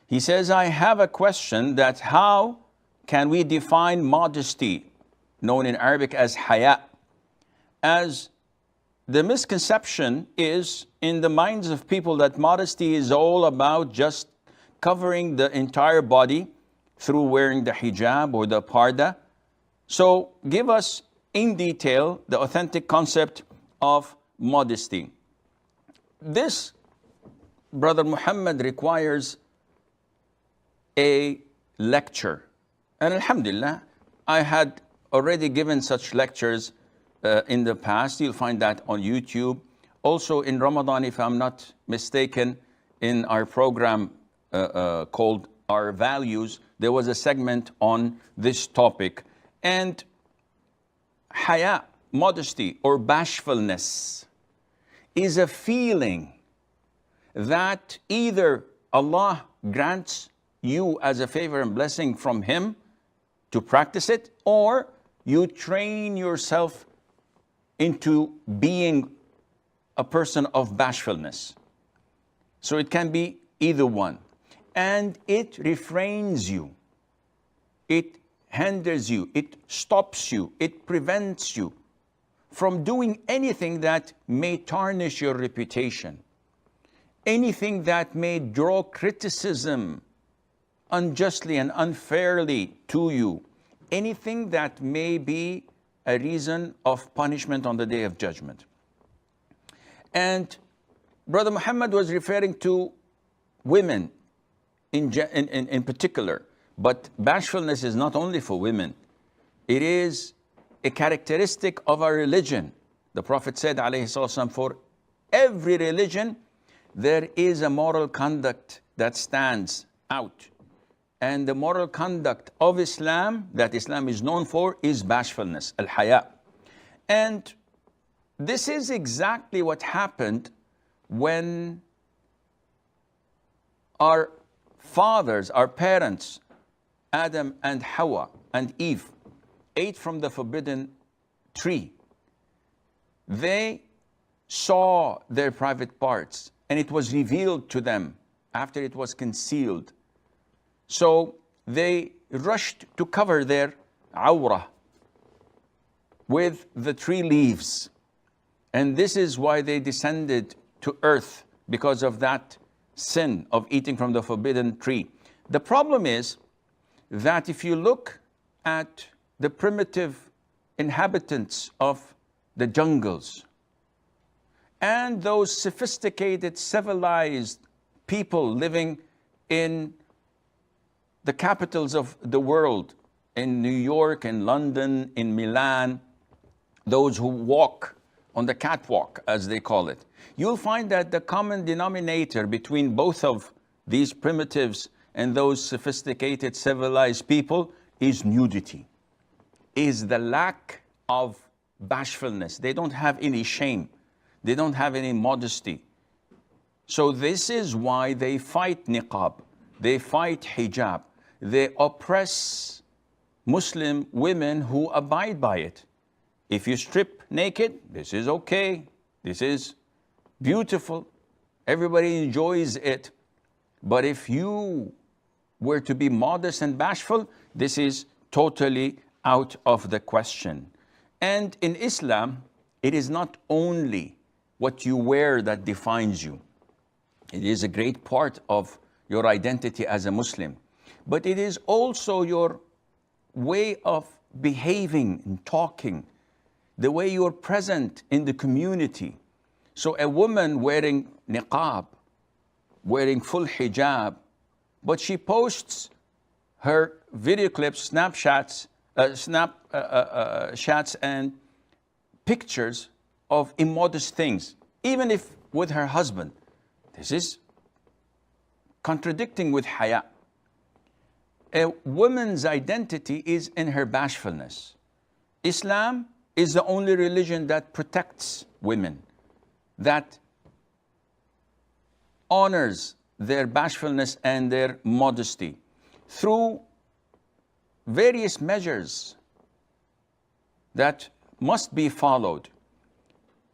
He says, I have a question that how can we define modesty, known in Arabic as haya, as the misconception is in the minds of people that modesty is all about just covering the entire body through wearing the hijab or the parda. So give us in detail the authentic concept of modesty. This, Brother Muhammad, requires a lecture. And alhamdulillah, I had already given such lectures in the past. You'll find that on YouTube. Also in Ramadan, if I'm not mistaken, in our program called Our Values, there was a segment on this topic. And haya, modesty or bashfulness, is a feeling that either Allah grants you as a favor and blessing from Him to practice it, or you train yourself into being a person of bashfulness. So it can be either one. And it refrains you. It hinders you. It stops you. It prevents you from doing anything that may tarnish your reputation. Anything that may draw criticism unjustly and unfairly to you. Anything that may be a reason of punishment on the Day of Judgment. And Brother Muhammad was referring to women in particular. But bashfulness is not only for women. It is a characteristic of our religion. The Prophet said, alayhi salatu, for every religion, there is a moral conduct that stands out. And the moral conduct of Islam, that Islam is known for, is bashfulness, al-haya. And this is exactly what happened when our fathers, our parents, Adam and Hawa and Eve, ate from the forbidden tree. They saw their private parts, and it was revealed to them after it was concealed. So they rushed to cover their awrah with the tree leaves. And this is why they descended to earth, because of that sin of eating from the forbidden tree. The problem is that if you look at the primitive inhabitants of the jungles and those sophisticated, civilized people living in the capitals of the world, in New York, in London, in Milan, those who walk on the catwalk, as they call it, you'll find that the common denominator between both of these primitives and those sophisticated, civilized people is nudity, is the lack of bashfulness. They don't have any shame. They don't have any modesty. So this is why they fight niqab. They fight hijab. They oppress Muslim women who abide by it. If you strip naked, this is okay. This is beautiful. Everybody enjoys it. But if you were to be modest and bashful, this is totally out of the question. And in Islam, it is not only what you wear that defines you. It is a great part of your identity as a Muslim. But it is also your way of behaving and talking, the way you're present in the community. So a woman wearing niqab, wearing full hijab, but she posts her video clips, Snapchats and pictures of immodest things, even if with her husband. This is contradicting with haya. A woman's identity is in her bashfulness. Islam is the only religion that protects women, that honors their bashfulness and their modesty through various measures that must be followed.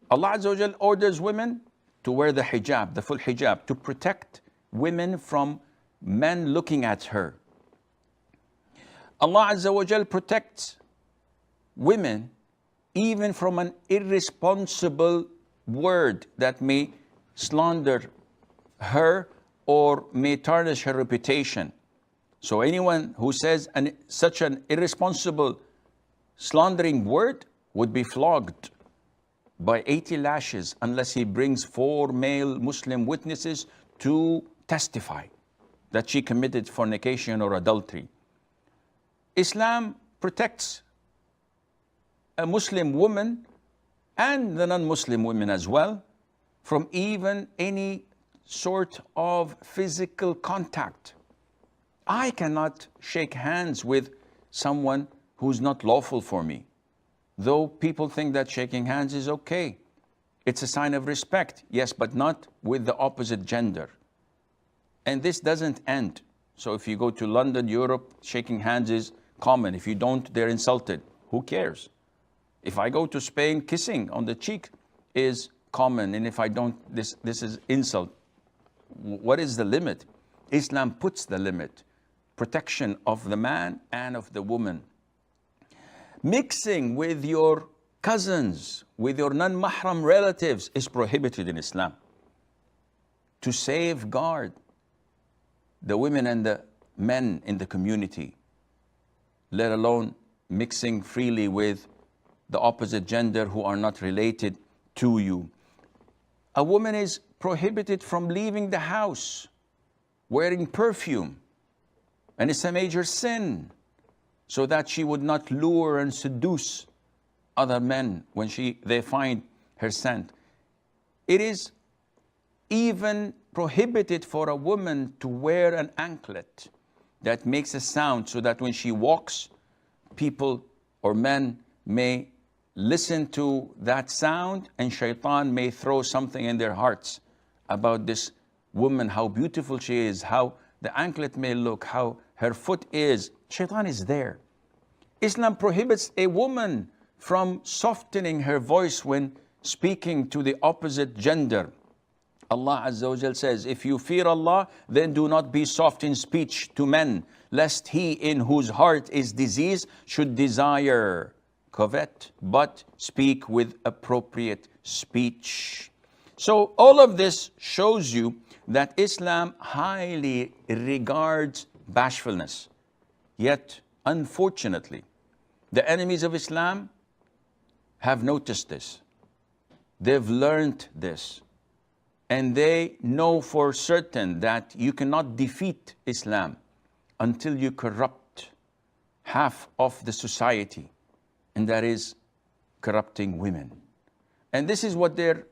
Allah Azza wa Jal orders women to wear the hijab, the full hijab, to protect women from men looking at her. Allah Azza wa Jal protects women even from an irresponsible word that may slander her or may tarnish her reputation. So anyone who says such an irresponsible, slandering word would be flogged by 80 lashes unless he brings 4 male Muslim witnesses to testify that she committed fornication or adultery. Islam protects a Muslim woman and the non-Muslim women as well from even any sort of physical contact. I cannot shake hands with someone who's not lawful for me, though people think that shaking hands is okay. It's a sign of respect, yes, but not with the opposite gender. And this doesn't end. So if you go to London, Europe, shaking hands is common. If you don't, they're insulted. Who cares? If I go to Spain, kissing on the cheek is common. And if I don't, this is insult. What is the limit? Islam puts the limit. Protection of the man and of the woman. Mixing with your cousins, with your non-mahram relatives is prohibited in Islam. To safeguard the women and the men in the community, let alone mixing freely with the opposite gender who are not related to you. A woman is prohibited from leaving the house wearing perfume, and it's a major sin, so that she would not lure and seduce other men when they find her scent. It is even prohibited for a woman to wear an anklet that makes a sound, so that when she walks, people or men may listen to that sound, and shaitan may throw something in their hearts about this woman, how beautiful she is, how the anklet may look, how her foot is. Shaitan is there. Islam prohibits a woman from softening her voice when speaking to the opposite gender. Allah Azza wa Jal says, if you fear Allah, then do not be soft in speech to men, lest he in whose heart is disease should desire, covet, but speak with appropriate speech. So all of this shows you that Islam highly regards bashfulness. Yet, unfortunately, the enemies of Islam have noticed this. They've learned this. And they know for certain that you cannot defeat Islam until you corrupt half of the society, and that is corrupting women. And this is what they're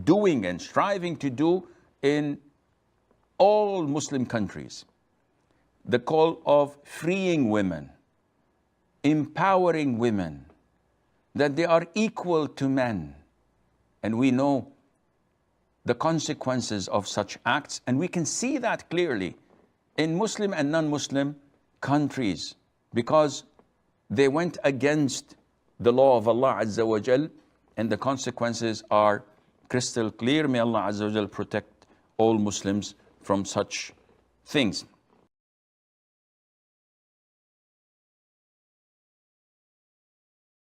doing and striving to do in all Muslim countries. The call of freeing women, empowering women, that they are equal to men. And we know the consequences of such acts, and we can see that clearly in Muslim and non-Muslim countries, because they went against the law of Allah Azza wa Jal, and the consequences are crystal clear. May Allah Azza wa Jal protect all Muslims from such things.